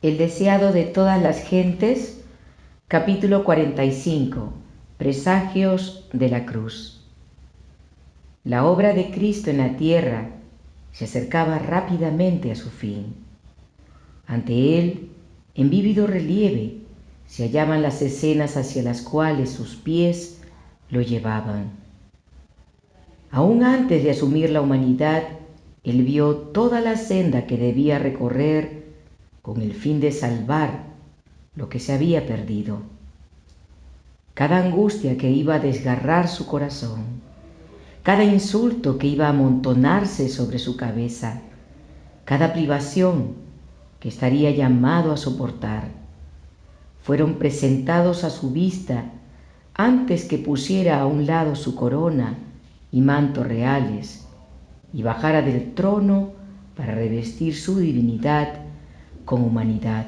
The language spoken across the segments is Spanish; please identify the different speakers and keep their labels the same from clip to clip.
Speaker 1: El deseado de todas las gentes, capítulo 45, Presagios de la cruz. La obra de Cristo en la tierra se acercaba rápidamente a su fin. Ante él, en vívido relieve, se hallaban las escenas hacia las cuales sus pies lo llevaban. Aún antes de asumir la humanidad, él vio toda la senda que debía recorrer con el fin de salvar lo que se había perdido. Cada angustia que iba a desgarrar su corazón, cada insulto que iba a amontonarse sobre su cabeza, cada privación que estaría llamado a soportar, fueron presentados a su vista antes que pusiera a un lado su corona y mantos reales y bajara del trono para revestir su divinidad con humanidad.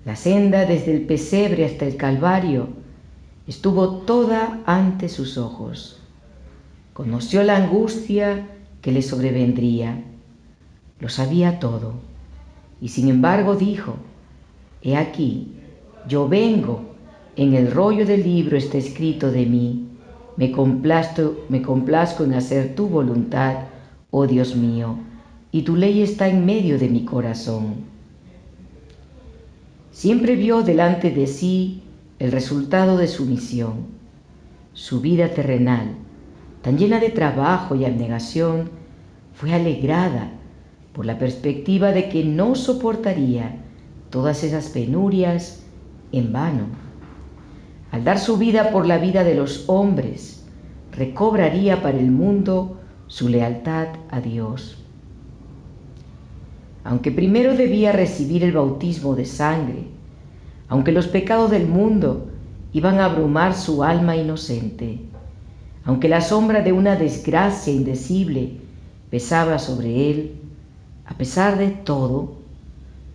Speaker 1: La senda desde el pesebre hasta el Calvario estuvo toda ante sus ojos. Conoció la angustia que le sobrevendría. Lo sabía todo. Y sin embargo dijo: He aquí, yo vengo, en el rollo del libro está escrito de mí. Me complazco en hacer tu voluntad, oh Dios mío, y tu ley está en medio de mi corazón. Siempre vio delante de sí el resultado de su misión. Su vida terrenal, tan llena de trabajo y abnegación, fue alegrada por la perspectiva de que no soportaría todas esas penurias en vano. Al dar su vida por la vida de los hombres, recobraría para el mundo su lealtad a Dios. Aunque primero debía recibir el bautismo de sangre, aunque los pecados del mundo iban a abrumar su alma inocente, aunque la sombra de una desgracia indecible pesaba sobre él, a pesar de todo,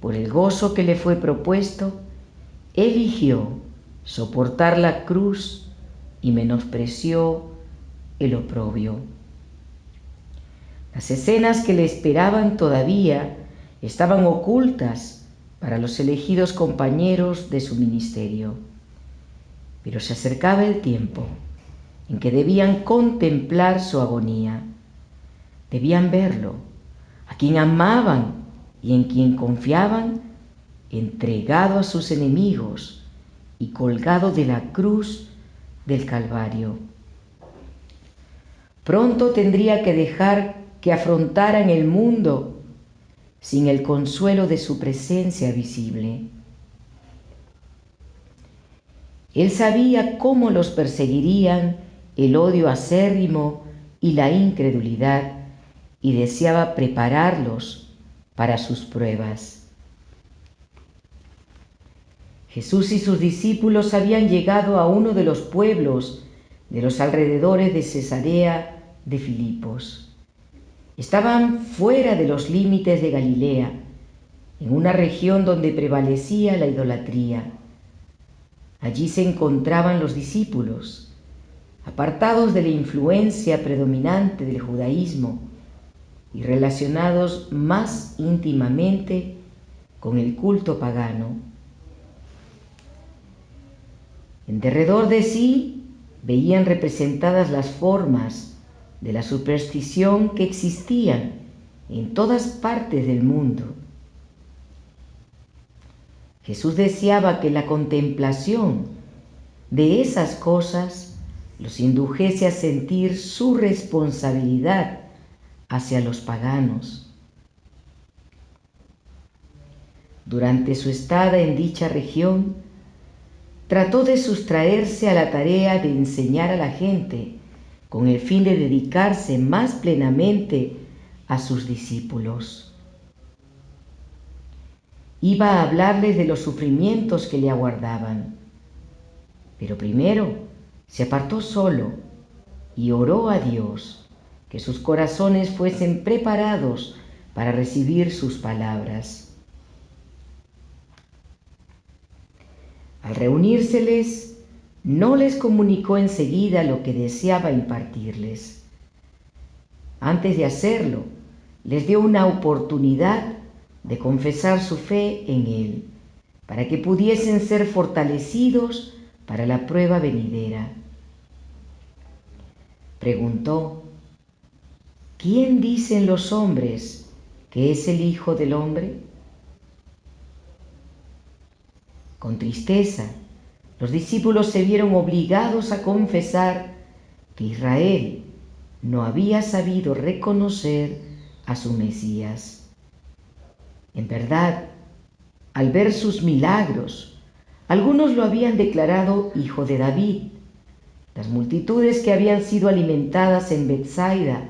Speaker 1: por el gozo que le fue propuesto, eligió soportar la cruz y menospreció el oprobio. Las escenas que le esperaban todavía estaban ocultas para los elegidos compañeros de su ministerio. Pero se acercaba el tiempo en que debían contemplar su agonía. Debían verlo, a quien amaban y en quien confiaban, entregado a sus enemigos y colgado de la cruz del Calvario. Pronto tendría que dejar que afrontaran el mundo sin el consuelo de su presencia visible. Él sabía cómo los perseguirían el odio acérrimo y la incredulidad, y deseaba prepararlos para sus pruebas. Jesús y sus discípulos habían llegado a uno de los pueblos de los alrededores de Cesarea de Filipos. Estaban fuera de los límites de Galilea, en una región donde prevalecía la idolatría. Allí se encontraban los discípulos, apartados de la influencia predominante del judaísmo y relacionados más íntimamente con el culto pagano. En derredor de sí veían representadas las formas de la superstición que existían en todas partes del mundo. Jesús deseaba que la contemplación de esas cosas los indujese a sentir su responsabilidad hacia los paganos. Durante su estada en dicha región, trató de sustraerse a la tarea de enseñar a la gente con el fin de dedicarse más plenamente a sus discípulos. Iba a hablarles de los sufrimientos que le aguardaban, pero primero se apartó solo y oró a Dios que sus corazones fuesen preparados para recibir sus palabras. Al reunírseles, no les comunicó enseguida lo que deseaba impartirles. Antes de hacerlo, les dio una oportunidad de confesar su fe en Él, para que pudiesen ser fortalecidos para la prueba venidera. Preguntó: ¿quién dicen los hombres que es el Hijo del Hombre? Con tristeza, los discípulos se vieron obligados a confesar que Israel no había sabido reconocer a su Mesías. En verdad, al ver sus milagros, algunos lo habían declarado hijo de David. Las multitudes que habían sido alimentadas en Betsaida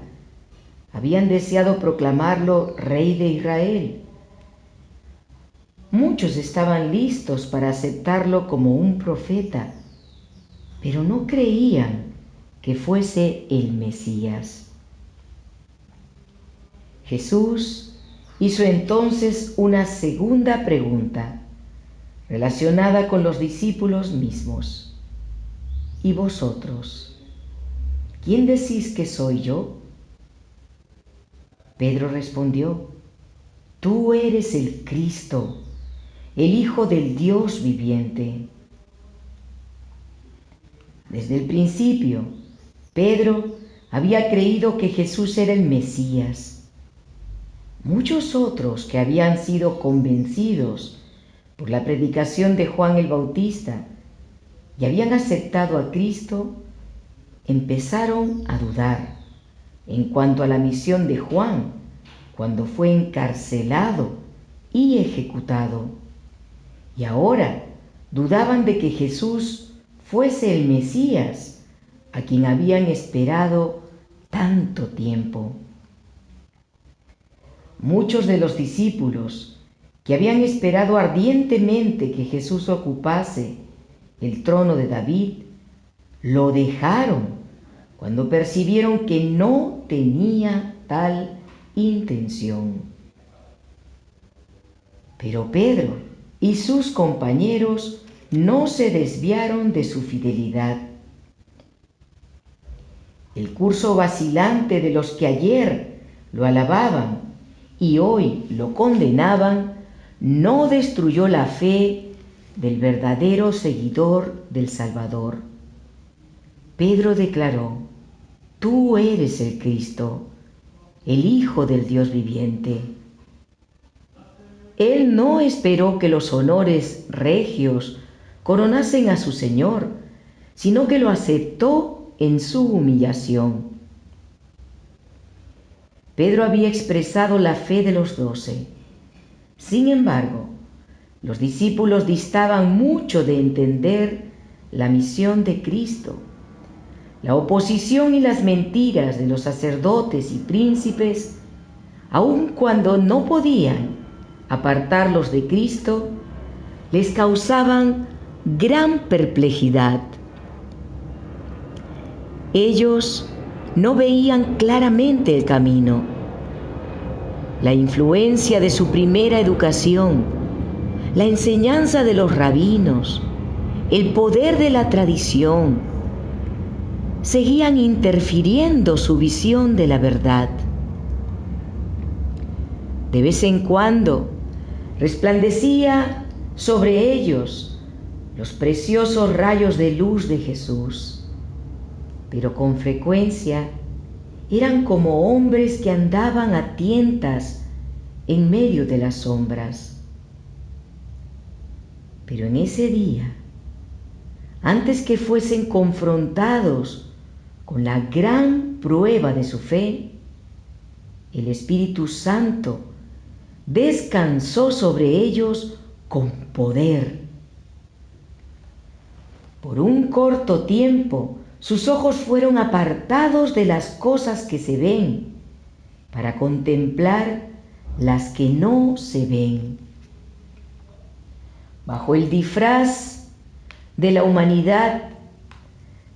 Speaker 1: habían deseado proclamarlo rey de Israel. Muchos estaban listos para aceptarlo como un profeta, pero no creían que fuese el Mesías. Jesús hizo entonces una segunda pregunta relacionada con los discípulos mismos. ¿Y vosotros? ¿Quién decís que soy yo? Pedro respondió: tú eres el Cristo, el Hijo del Dios viviente. Desde el principio, Pedro había creído que Jesús era el Mesías. Muchos otros que habían sido convencidos por la predicación de Juan el Bautista y habían aceptado a Cristo, empezaron a dudar en cuanto a la misión de Juan cuando fue encarcelado y ejecutado. Y ahora dudaban de que Jesús fuese el Mesías a quien habían esperado tanto tiempo. Muchos de los discípulos que habían esperado ardientemente que Jesús ocupase el trono de David, lo dejaron cuando percibieron que no tenía tal intención. Pero Pedro y sus compañeros no se desviaron de su fidelidad. El curso vacilante de los que ayer lo alababan y hoy lo condenaban no destruyó la fe del verdadero seguidor del Salvador. Pedro declaró: tú eres el Cristo, el Hijo del Dios viviente. Él no esperó que los honores regios coronasen a su Señor, sino que lo aceptó en su humillación. Pedro había expresado la fe de los 12. Sin embargo, los discípulos distaban mucho de entender la misión de Cristo. La oposición y las mentiras de los sacerdotes y príncipes, aun cuando no podían apartarlos de Cristo, les causaban gran perplejidad. Ellos no veían claramente el camino. La influencia de su primera educación, la enseñanza de los rabinos, el poder de la tradición, seguían interfiriendo su visión de la verdad. De vez en cuando resplandecía sobre ellos los preciosos rayos de luz de Jesús, pero con frecuencia eran como hombres que andaban a tientas en medio de las sombras. Pero en ese día, antes que fuesen confrontados con la gran prueba de su fe, el Espíritu Santo descansó sobre ellos con poder. Por un corto tiempo, sus ojos fueron apartados de las cosas que se ven para contemplar las que no se ven. Bajo el disfraz de la humanidad,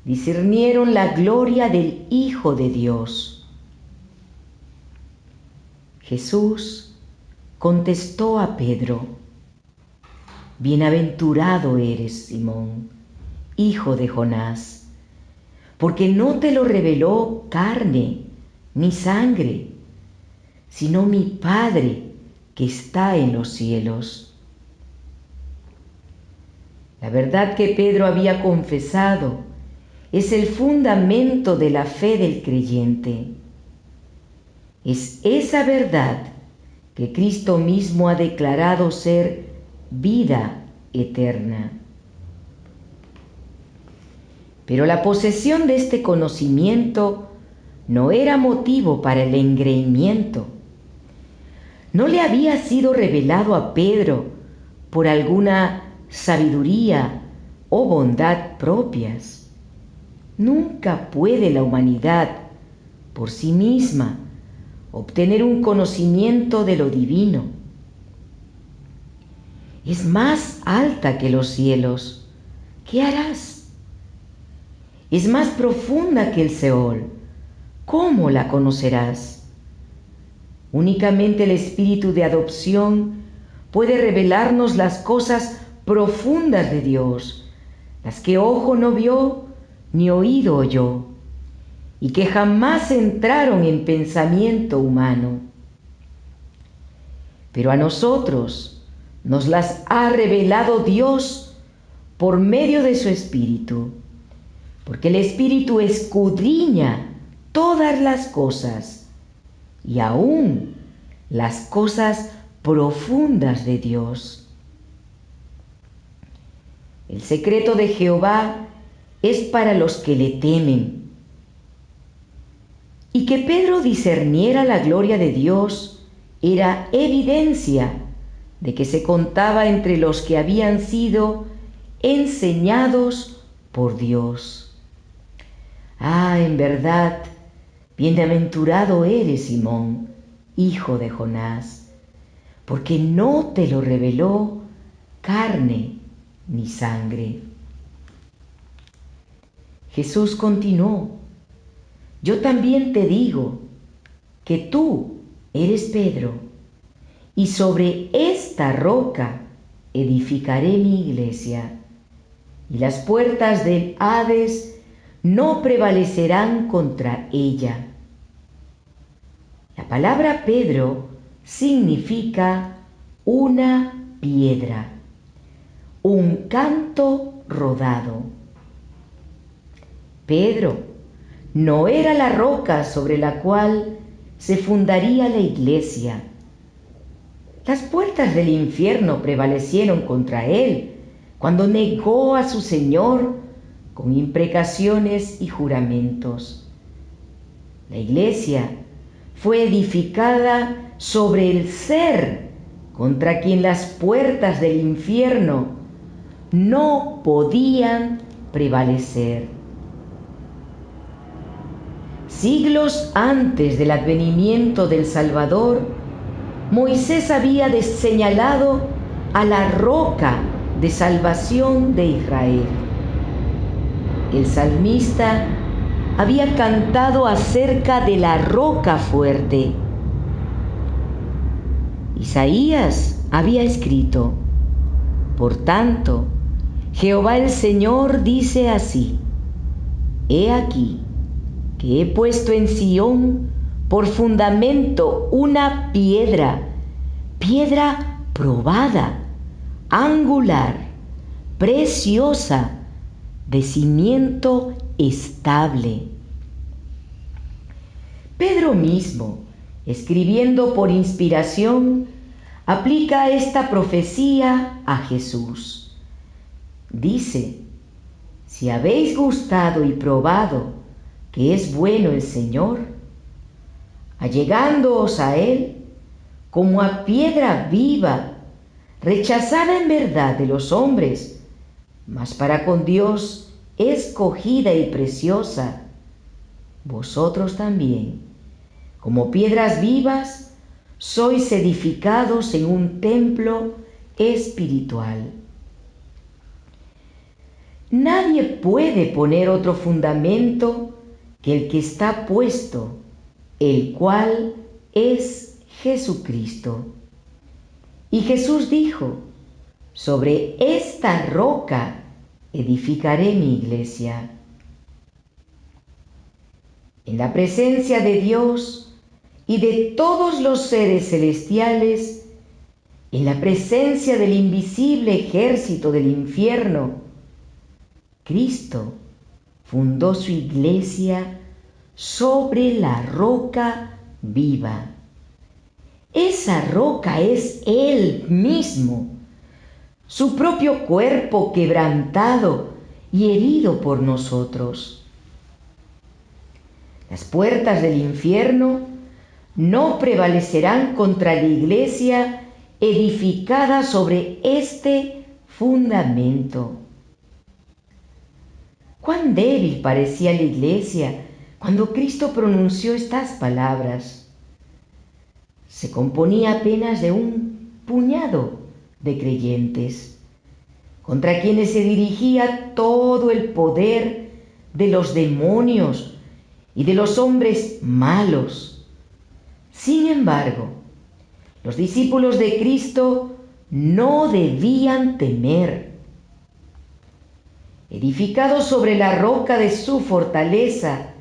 Speaker 1: discernieron la gloria del Hijo de Dios. Jesús contestó a Pedro: bienaventurado eres, Simón, hijo de Jonás, porque no te lo reveló carne ni sangre, sino mi Padre que está en los cielos. La verdad que Pedro había confesado es el fundamento de la fe del creyente. Es esa verdad que Cristo mismo ha declarado ser vida eterna. Pero la posesión de este conocimiento no era motivo para el engreimiento. No le había sido revelado a Pedro por alguna sabiduría o bondad propias. Nunca puede la humanidad, por sí misma, obtener un conocimiento de lo divino. Es más alta que los cielos. ¿Qué harás? Es más profunda que el Seol. ¿Cómo la conocerás? Únicamente el espíritu de adopción puede revelarnos las cosas profundas de Dios, las que ojo no vio ni oído oyó, y que jamás entraron en pensamiento humano. Pero a nosotros nos las ha revelado Dios por medio de su Espíritu, porque el Espíritu escudriña todas las cosas, y aún las cosas profundas de Dios. El secreto de Jehová es para los que le temen. Y que Pedro discerniera la gloria de Dios era evidencia de que se contaba entre los que habían sido enseñados por Dios. Ah, en verdad, bienaventurado eres, Simón, hijo de Jonás, porque no te lo reveló carne ni sangre. Jesús continuó: yo también te digo que tú eres Pedro, y sobre esta roca edificaré mi iglesia, y las puertas del Hades no prevalecerán contra ella. La palabra Pedro significa una piedra, un canto rodado. Pedro no era la roca sobre la cual se fundaría la iglesia. Las puertas del infierno prevalecieron contra él cuando negó a su Señor con imprecaciones y juramentos. La iglesia fue edificada sobre el ser contra quien las puertas del infierno no podían prevalecer. Siglos antes del advenimiento del Salvador, Moisés había señalado a la roca de salvación de Israel. El salmista había cantado acerca de la roca fuerte. Isaías había escrito: por tanto, Jehová el Señor dice así: he aquí que he puesto en Sión por fundamento una piedra, piedra probada, angular, preciosa, de cimiento estable. Pedro mismo, escribiendo por inspiración, aplica esta profecía a Jesús. Dice: si habéis gustado y probado que es bueno el Señor, allegándoos a Él como a piedra viva, rechazada en verdad de los hombres, mas para con Dios escogida y preciosa, vosotros también, como piedras vivas, sois edificados en un templo espiritual. Nadie puede poner otro fundamento que el que está puesto, el cual es Jesucristo. Y Jesús dijo: sobre esta roca edificaré mi iglesia. En la presencia de Dios y de todos los seres celestiales, en la presencia del invisible ejército del infierno, Cristo fundó su iglesia sobre la roca viva. Esa roca es Él mismo, su propio cuerpo quebrantado y herido por nosotros. Las puertas del infierno no prevalecerán contra la iglesia edificada sobre este fundamento. Cuán débil parecía la iglesia cuando Cristo pronunció estas palabras. Se componía apenas de un puñado de creyentes, contra quienes se dirigía todo el poder de los demonios y de los hombres malos. Sin embargo, los discípulos de Cristo no debían temer. Edificados sobre la roca de su fortaleza,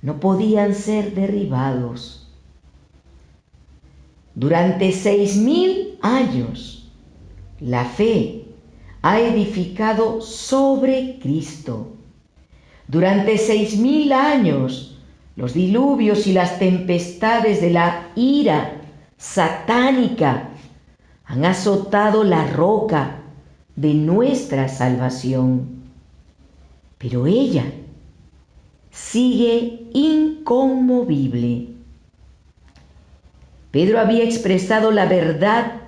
Speaker 1: no podían ser derribados. Durante 6.000 años, la fe ha edificado sobre Cristo. Durante 6.000 años, los diluvios y las tempestades de la ira satánica han azotado la roca de nuestra salvación. Pero ella sigue inconmovible. Pedro había expresado la verdad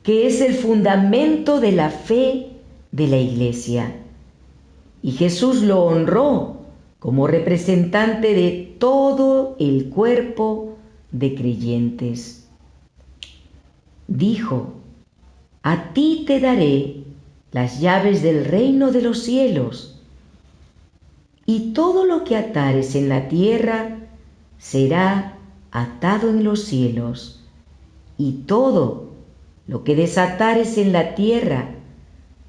Speaker 1: que es el fundamento de la fe de la iglesia, y Jesús lo honró como representante de todo el cuerpo de creyentes. Dijo: a ti te daré las llaves del reino de los cielos, y todo lo que atares en la tierra será atado en los cielos, y todo lo que desatares en la tierra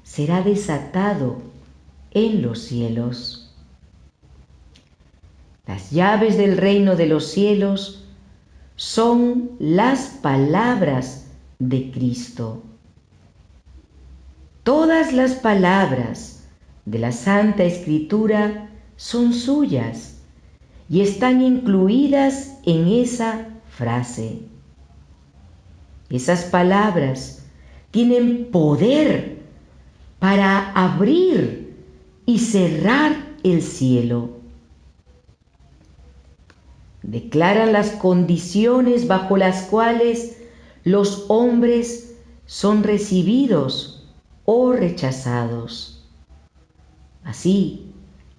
Speaker 1: será desatado en los cielos. Las llaves del reino de los cielos son las palabras de Cristo. Todas las palabras de la Santa Escritura son suyas y están incluidas en esa frase. Esas palabras tienen poder para abrir y cerrar el cielo. Declaran las condiciones bajo las cuales los hombres son recibidos o rechazados. Así,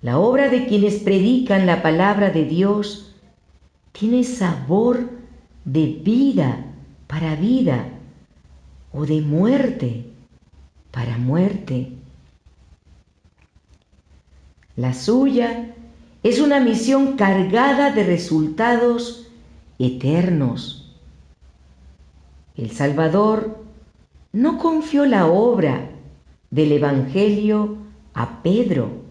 Speaker 1: la obra de quienes predican la palabra de Dios tiene sabor de vida para vida o de muerte para muerte. La suya es una misión cargada de resultados eternos. El Salvador no confió la obra del Evangelio a Pedro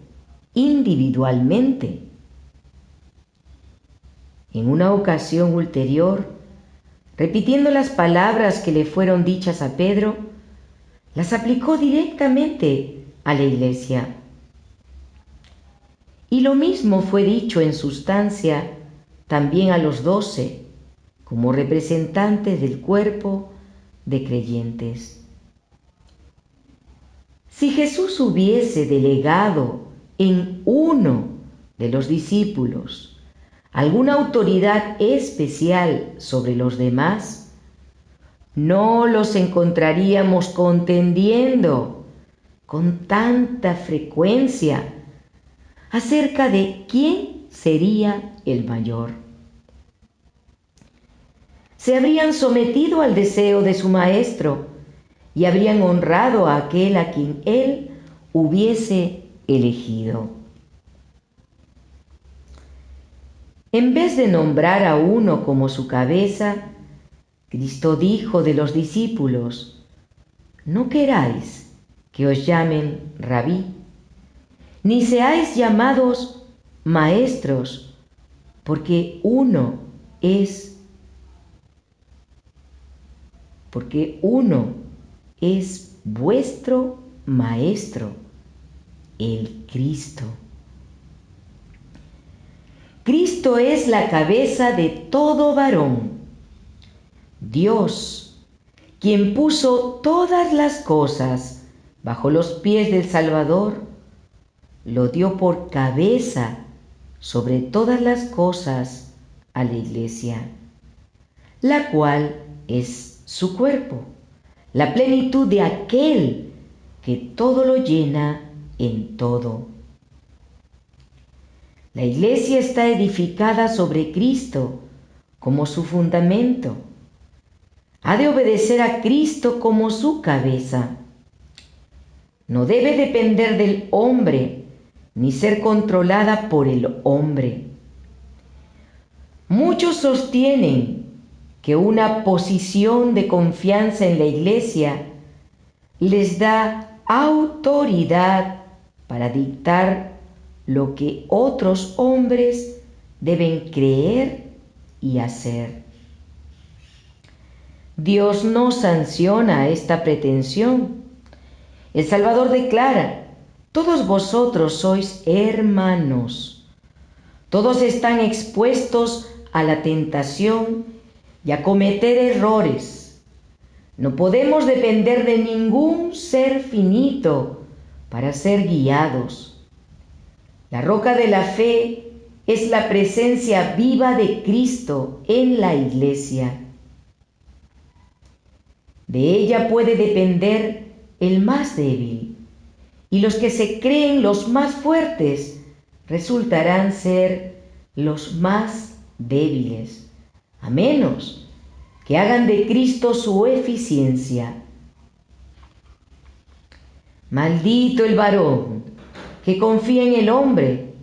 Speaker 1: individualmente. En una ocasión ulterior, repitiendo las palabras que le fueron dichas a Pedro, las aplicó directamente a la iglesia. Y lo mismo fue dicho en sustancia también a los 12, como representantes del cuerpo de creyentes. Si Jesús hubiese delegado en uno de los discípulos alguna autoridad especial sobre los demás, no los encontraríamos contendiendo con tanta frecuencia acerca de quién sería el mayor. Se habrían sometido al deseo de su maestro y habrían honrado a aquel a quien él hubiese elegido. En vez de nombrar a uno como su cabeza, Cristo dijo de los discípulos: no queráis que os llamen rabí, ni seáis llamados maestros, porque uno es porque uno es vuestro Maestro, el Cristo. Cristo es la cabeza de todo varón. Dios, quien puso todas las cosas bajo los pies del Salvador, lo dio por cabeza sobre todas las cosas a la Iglesia, la cual es su cuerpo, la plenitud de aquel que todo lo llena en todo. La Iglesia está edificada sobre Cristo como su fundamento. Ha de obedecer a Cristo como su cabeza. No debe depender del hombre ni ser controlada por el hombre. Muchos sostienen que una posición de confianza en la Iglesia les da autoridad para dictar lo que otros hombres deben creer y hacer. Dios no sanciona esta pretensión. El Salvador declara: todos vosotros sois hermanos. Todos están expuestos a la tentación y a cometer errores. No podemos depender de ningún ser finito para ser guiados. La roca de la fe es la presencia viva de Cristo en la Iglesia. De ella puede depender el más débil, y los que se creen los más fuertes resultarán ser los más débiles, a menos que hagan de Cristo su eficiencia. Maldito el varón que confía en el hombre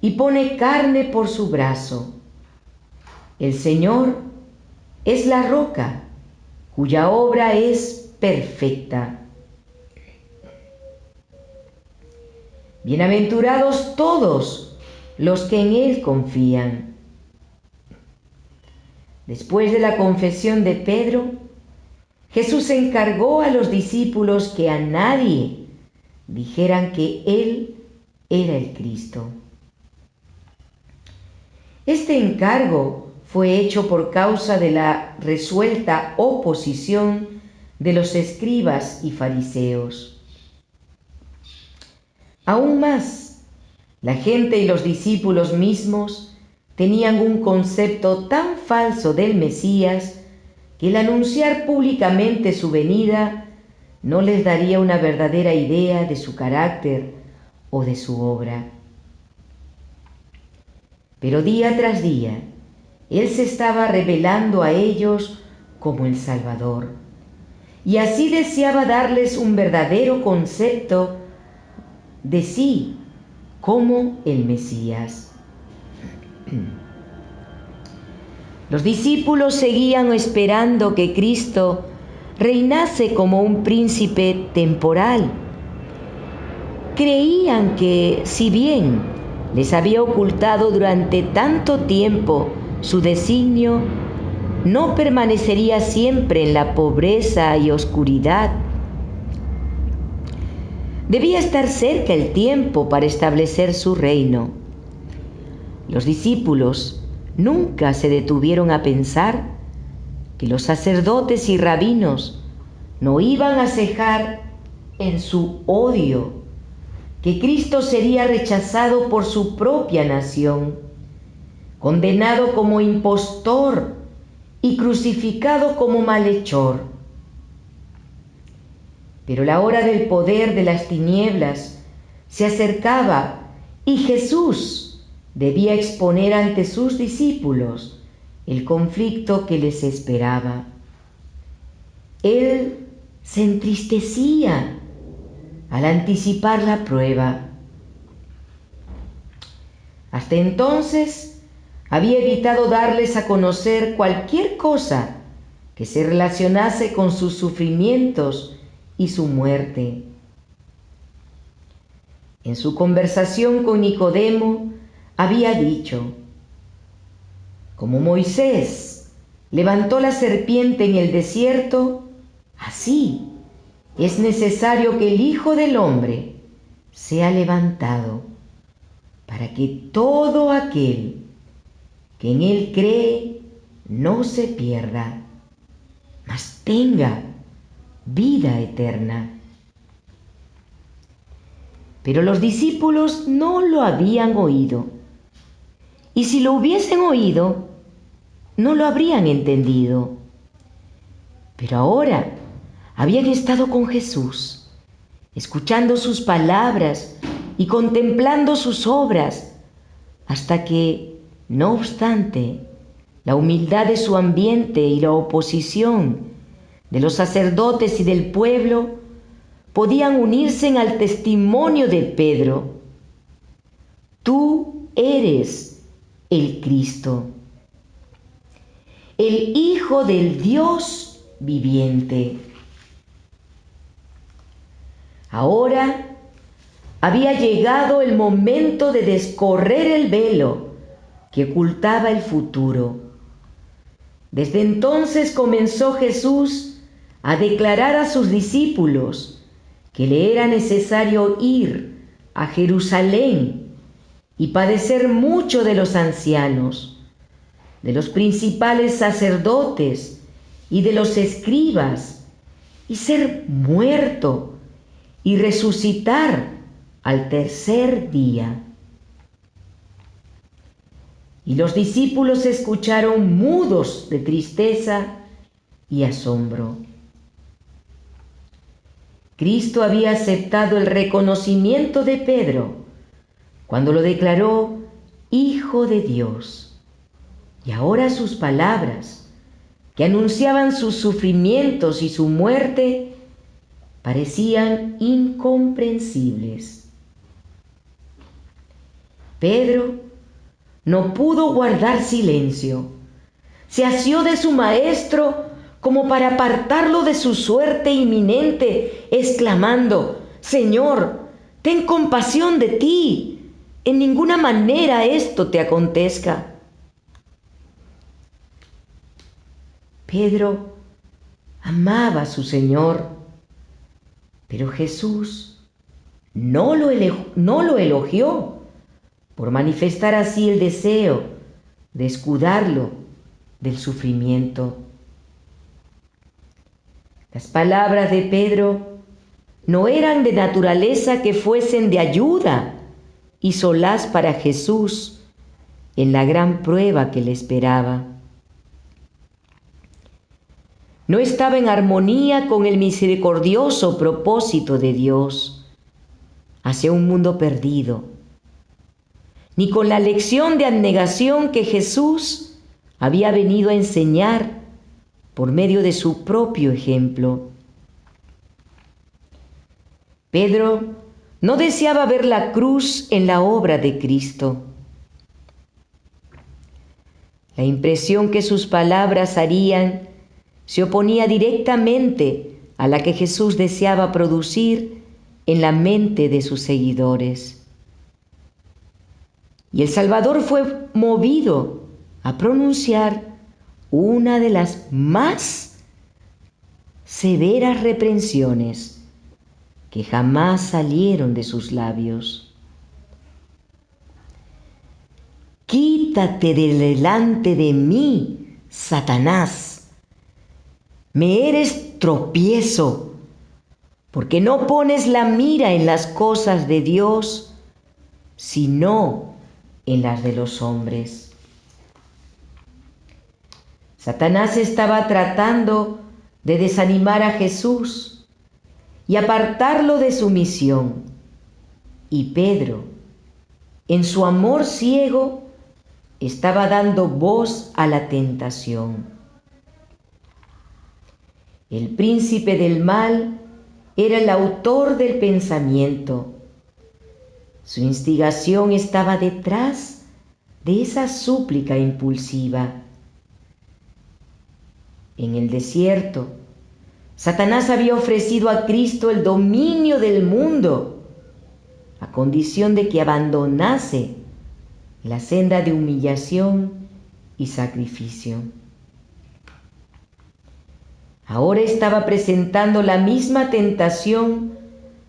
Speaker 1: y pone carne por su brazo. El Señor es la roca, cuya obra es perfecta. Bienaventurados todos los que en Él confían. Después de la confesión de Pedro, Jesús encargó a los discípulos que a nadie dijeran que Él era el Cristo. Este encargo fue hecho por causa de la resuelta oposición de los escribas y fariseos. Aún más, la gente y los discípulos mismos tenían un concepto tan falso del Mesías que el anunciar públicamente su venida no les daría una verdadera idea de su carácter o de su obra. Pero día tras día, Él se estaba revelando a ellos como el Salvador, y así deseaba darles un verdadero concepto de sí como el Mesías. Los discípulos seguían esperando que Cristo reinase como un príncipe temporal. Creían que, si bien les había ocultado durante tanto tiempo su designio, no permanecería siempre en la pobreza y oscuridad. Debía estar cerca el tiempo para establecer su reino. Los discípulos nunca se detuvieron a pensar que los sacerdotes y rabinos no iban a cejar en su odio, que Cristo sería rechazado por su propia nación, condenado como impostor y crucificado como malhechor. Pero la hora del poder de las tinieblas se acercaba y Jesús debía exponer ante sus discípulos el conflicto que les esperaba. Él se entristecía al anticipar la prueba. Hasta entonces había evitado darles a conocer cualquier cosa que se relacionase con sus sufrimientos y su muerte. En su conversación con Nicodemo había dicho: como Moisés levantó la serpiente en el desierto, Así es necesario que el Hijo del Hombre sea levantado, para que todo aquel que en Él cree no se pierda, mas tenga vida eterna. Pero los discípulos no lo habían oído, y si lo hubiesen oído, no lo habrían entendido. Pero ahora habían estado con Jesús, escuchando sus palabras y contemplando sus obras, hasta que, no obstante, la humildad de su ambiente y la oposición de los sacerdotes y del pueblo podían unirse al testimonio de Pedro: tú eres el Cristo, el Hijo del Dios viviente. Ahora había llegado el momento de descorrer el velo que ocultaba el futuro. Desde entonces comenzó Jesús a declarar a sus discípulos que le era necesario ir a Jerusalén y padecer mucho de los ancianos, de los principales sacerdotes y de los escribas, y ser muerto y resucitar al tercer día. Y los discípulos escucharon mudos de tristeza y asombro. Cristo había aceptado el reconocimiento de Pedro cuando lo declaró Hijo de Dios. Y ahora sus palabras, que anunciaban sus sufrimientos y su muerte, parecían incomprensibles. Pedro no pudo guardar silencio. Se asió de su maestro como para apartarlo de su suerte inminente, exclamando: Señor, ten compasión de ti. En ninguna manera esto te acontezca. Pedro amaba a su Señor, pero Jesús no lo elogió por manifestar así el deseo de escudarlo del sufrimiento. Las palabras de Pedro no eran de naturaleza que fuesen de ayuda y solaz para Jesús en la gran prueba que le esperaba. No estaba en armonía con el misericordioso propósito de Dios hacia un mundo perdido, ni con la lección de abnegación que Jesús había venido a enseñar por medio de su propio ejemplo. Pedro no deseaba ver la cruz en la obra de Cristo. La impresión que sus palabras harían se oponía directamente a la que Jesús deseaba producir en la mente de sus seguidores. Y el Salvador fue movido a pronunciar una de las más severas reprensiones que jamás salieron de sus labios. Quítate de delante de mí, Satanás. Me eres tropiezo, porque no pones la mira en las cosas de Dios, sino en las de los hombres. Satanás estaba tratando de desanimar a Jesús y apartarlo de su misión. Y Pedro, en su amor ciego, estaba dando voz a la tentación. El príncipe del mal era el autor del pensamiento. Su instigación estaba detrás de esa súplica impulsiva. En el desierto, Satanás había ofrecido a Cristo el dominio del mundo, a condición de que abandonase la senda de humillación y sacrificio. Ahora estaba presentando la misma tentación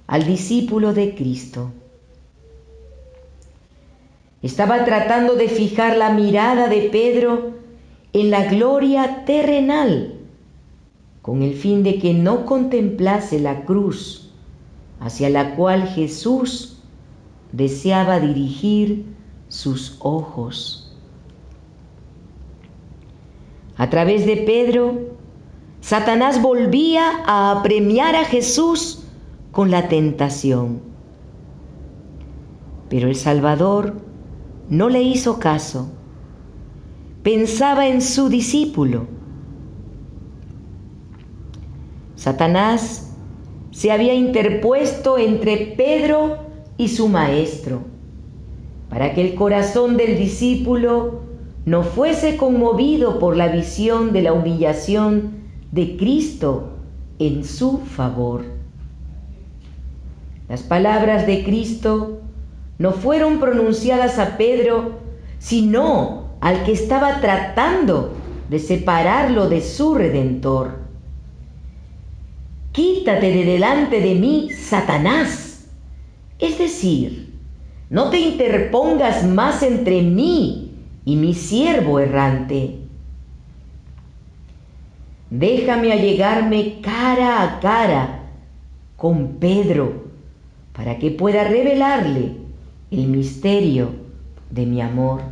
Speaker 1: al discípulo de Cristo. Estaba tratando de fijar la mirada de Pedro en la gloria terrenal, con el fin de que no contemplase la cruz hacia la cual Jesús deseaba dirigir sus ojos. A través de Pedro, Satanás volvía a apremiar a Jesús con la tentación. Pero el Salvador no le hizo caso. Pensaba en su discípulo. Satanás se había interpuesto entre Pedro y su maestro, para que el corazón del discípulo no fuese conmovido por la visión de la humillación de Cristo en su favor. Las palabras de Cristo no fueron pronunciadas a Pedro, sino al que estaba tratando de separarlo de su Redentor. Quítate de delante de mí, Satanás. Es decir, no te interpongas más entre mí y mi siervo errante. Déjame allegarme cara a cara con Pedro para que pueda revelarle el misterio de mi amor.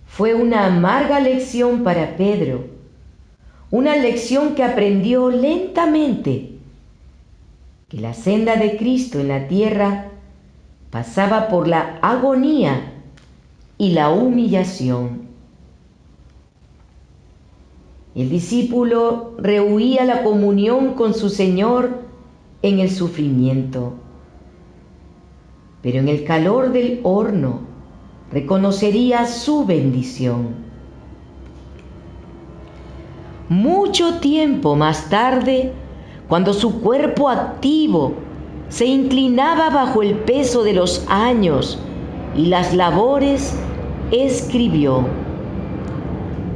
Speaker 1: Fue una amarga lección para Pedro, una lección que aprendió lentamente, que la senda de Cristo en la tierra pasaba por la agonía y la humillación. El discípulo rehuía la comunión con su Señor en el sufrimiento, pero en el calor del horno reconocería su bendición. Mucho tiempo más tarde, cuando su cuerpo activo se inclinaba bajo el peso de los años y las labores, escribió: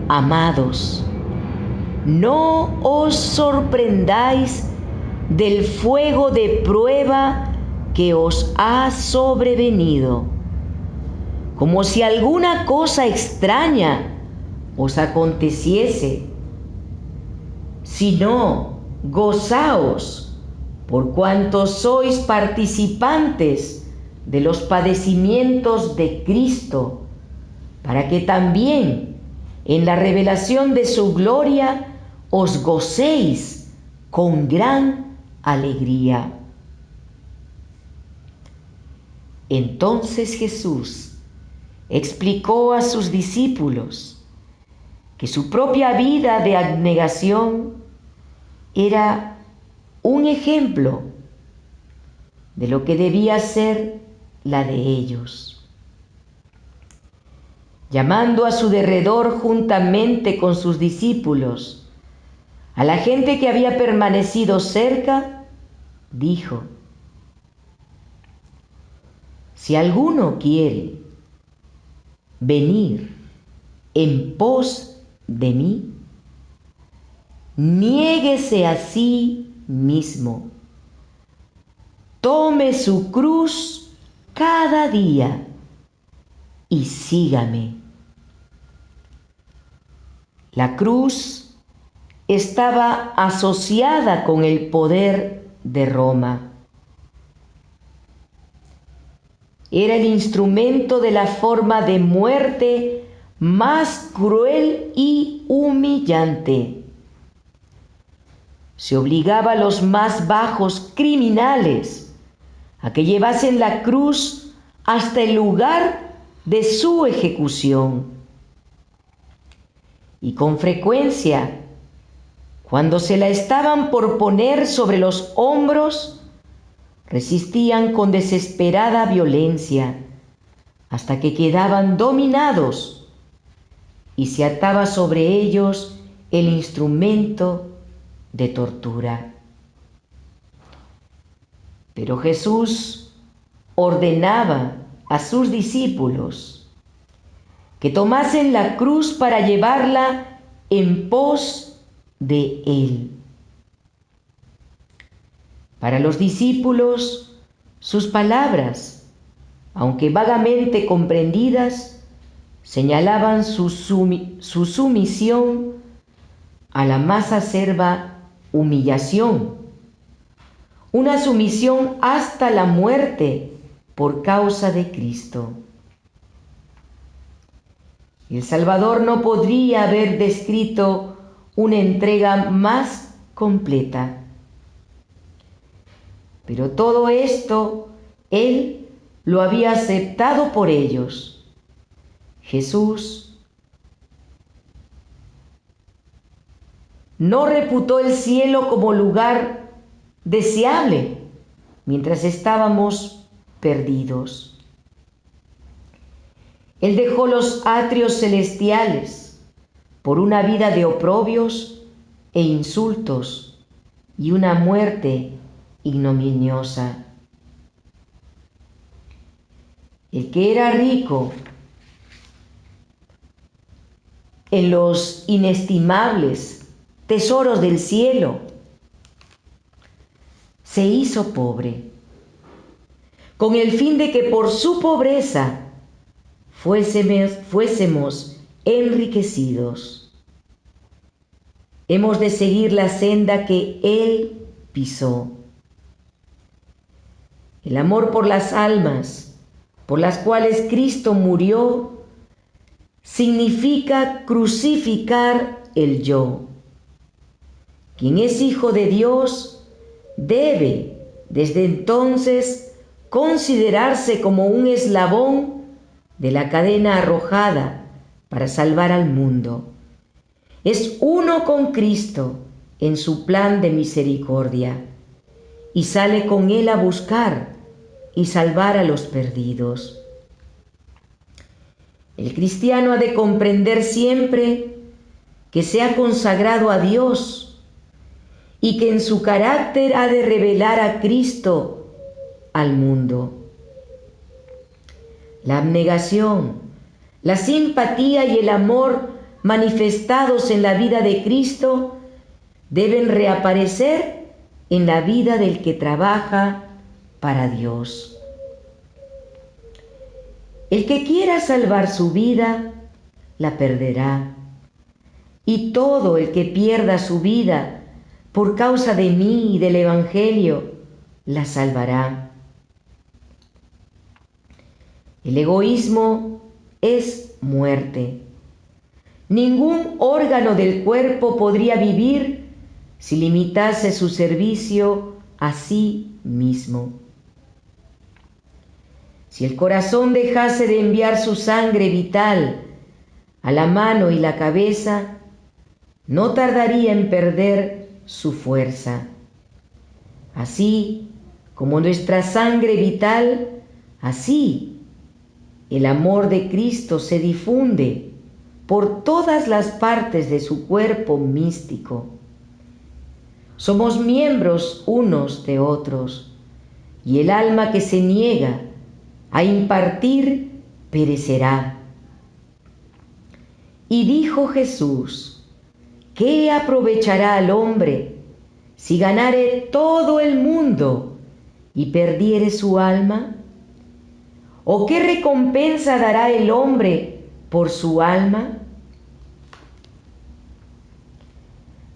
Speaker 1: Amados, no os sorprendáis del fuego de prueba que os ha sobrevenido, como si alguna cosa extraña os aconteciese, sino gozaos por cuanto sois participantes de los padecimientos de Cristo, para que también en la revelación de su gloria os gocéis con gran alegría. Entonces Jesús explicó a sus discípulos que su propia vida de abnegación era un ejemplo de lo que debía ser la de ellos. Llamando a su derredor juntamente con sus discípulos a la gente que había permanecido cerca, dijo: Si alguno quiere venir en pos de mí, niéguese a sí mismo, tome su cruz cada día y sígame. La cruz estaba asociada con el poder de Roma. Era el instrumento de la forma de muerte más cruel y humillante. Se obligaba a los más bajos criminales a que llevasen la cruz hasta el lugar de su ejecución. Y con frecuencia, cuando se la estaban por poner sobre los hombros, resistían con desesperada violencia hasta que quedaban dominados y se ataba sobre ellos el instrumento de tortura. Pero Jesús ordenaba a sus discípulos que tomasen la cruz para llevarla en pos de Él. Para los discípulos, sus palabras, aunque vagamente comprendidas, señalaban su sumisión a la más acerba humillación, una sumisión hasta la muerte por causa de Cristo. El Salvador no podría haber descrito una entrega más completa. Pero todo esto Él lo había aceptado por ellos. Jesús no reputó el cielo como lugar deseable mientras estábamos perdidos. Él dejó los atrios celestiales por una vida de oprobios e insultos y una muerte ignominiosa. El que era rico en los inestimables tesoros del cielo, se hizo pobre, con el fin de que por su pobreza fuésemos enriquecidos. Hemos de seguir la senda que Él pisó. El amor por las almas, por las cuales Cristo murió, significa crucificar el yo. Quien es hijo de Dios debe, desde entonces, considerarse como un eslabón de la cadena arrojada para salvar al mundo. Es uno con Cristo en su plan de misericordia y sale con Él a buscar y salvar a los perdidos. El cristiano ha de comprender siempre que se ha consagrado a Dios y que en su carácter ha de revelar a Cristo al mundo. La abnegación, la simpatía y el amor manifestados en la vida de Cristo deben reaparecer en la vida del que trabaja para Dios. El que quiera salvar su vida, la perderá. Y todo el que pierda su vida por causa de mí y del Evangelio, la salvará. El egoísmo es muerte. Ningún órgano del cuerpo podría vivir si limitase su servicio a sí mismo. Si el corazón dejase de enviar su sangre vital a la mano y la cabeza, no tardaría en perder su fuerza. Así como nuestra sangre vital, así el amor de Cristo se difunde por todas las partes de su cuerpo místico. Somos miembros unos de otros, y el alma que se niega a impartir perecerá. Y dijo Jesús: ¿qué aprovechará al hombre si ganare todo el mundo y perdiere su alma? ¿O qué recompensa dará el hombre por su alma?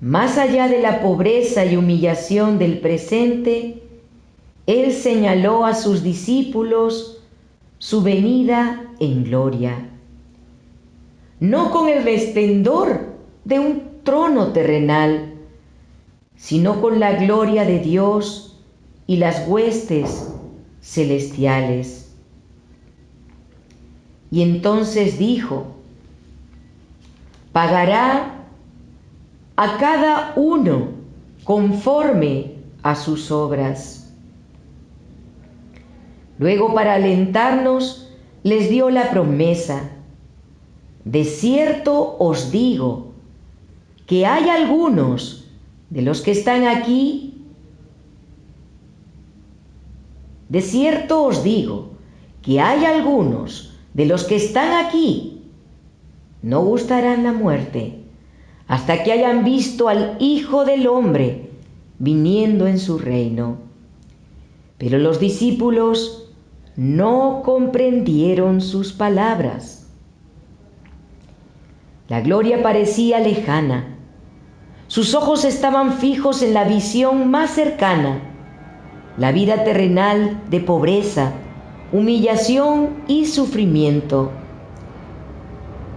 Speaker 1: Más allá de la pobreza y humillación del presente, Él señaló a sus discípulos su venida en gloria, no con el esplendor de un trono terrenal, sino con la gloria de Dios y las huestes celestiales. Y entonces dijo: pagará a cada uno conforme a sus obras. Luego, para alentarnos, les dio la promesa: de cierto os digo que hay algunos de los que están aquí, de cierto os digo que hay algunos de los que están aquí, no gustarán la muerte hasta que hayan visto al Hijo del Hombre viniendo en su reino. Pero los discípulos no comprendieron sus palabras. La gloria parecía lejana. Sus ojos estaban fijos en la visión más cercana, la vida terrenal de pobreza, humillación y sufrimiento.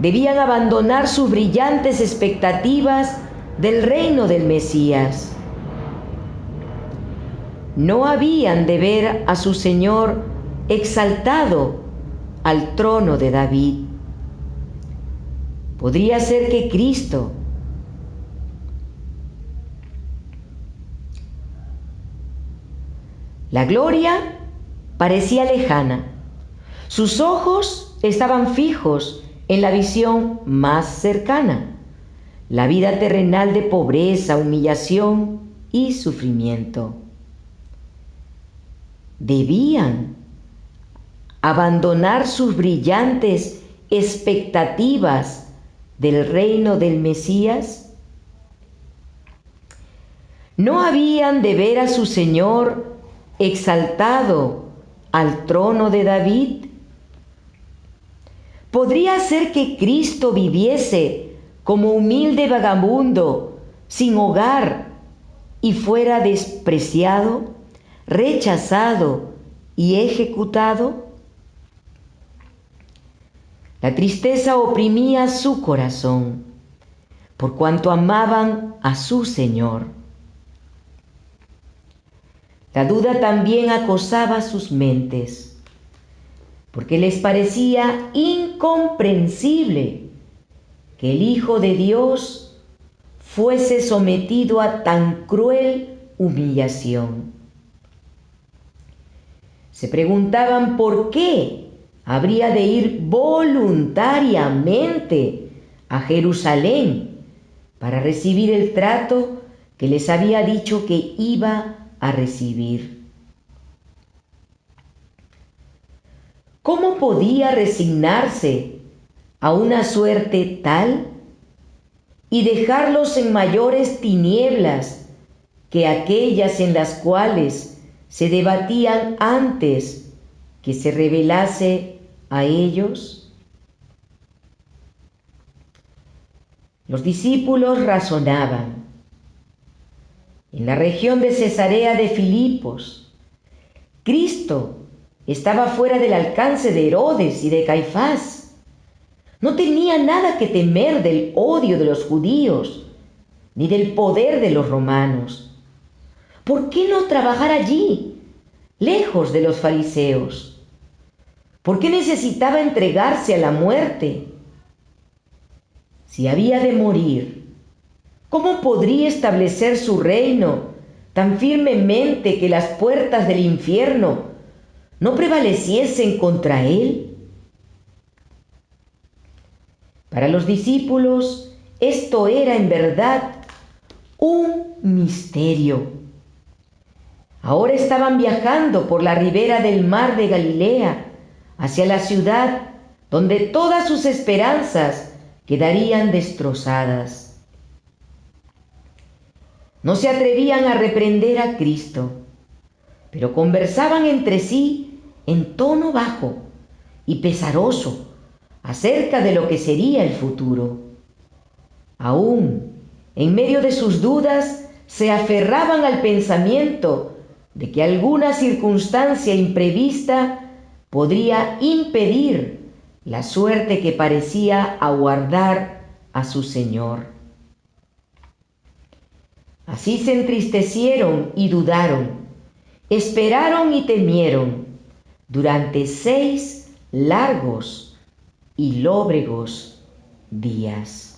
Speaker 1: Debían abandonar sus brillantes expectativas del reino del Mesías. No habían de ver a su Señor exaltado al trono de David. Podría ser que Cristo La gloria parecía lejana. Sus ojos estaban fijos en la visión más cercana, la vida terrenal de pobreza, humillación y sufrimiento. Debían abandonar sus brillantes expectativas del reino del Mesías. No habían de ver a su Señor exaltado al trono de David. ¿Podría ser que Cristo viviese como humilde vagabundo, sin hogar, y fuera despreciado, rechazado y ejecutado? La tristeza oprimía su corazón, por cuanto amaban a su Señor. La duda también acosaba sus mentes, porque les parecía incomprensible que el Hijo de Dios fuese sometido a tan cruel humillación. Se preguntaban por qué habría de ir voluntariamente a Jerusalén para recibir el trato que les había dicho que iba a recibir. ¿Cómo podía resignarse a una suerte tal y dejarlos en mayores tinieblas que aquellas en las cuales se debatían antes que se revelase a ellos? Los discípulos razonaban. En la región de Cesarea de Filipos, Cristo estaba fuera del alcance de Herodes y de Caifás. No tenía nada que temer del odio de los judíos, ni del poder de los romanos. ¿Por qué no trabajar allí, lejos de los fariseos? ¿Por qué necesitaba entregarse a la muerte? Si había de morir, ¿cómo podría establecer su reino tan firmemente que las puertas del infierno no prevaleciesen contra él? Para los discípulos esto era en verdad un misterio. Ahora estaban viajando por la ribera del mar de Galilea hacia la ciudad donde todas sus esperanzas quedarían destrozadas. No se atrevían a reprender a Cristo, pero conversaban entre sí en tono bajo y pesaroso acerca de lo que sería el futuro. Aún en medio de sus dudas, se aferraban al pensamiento de que alguna circunstancia imprevista podría impedir la suerte que parecía aguardar a su Señor. Así se entristecieron y dudaron, esperaron y temieron durante 6 largos y lóbregos días.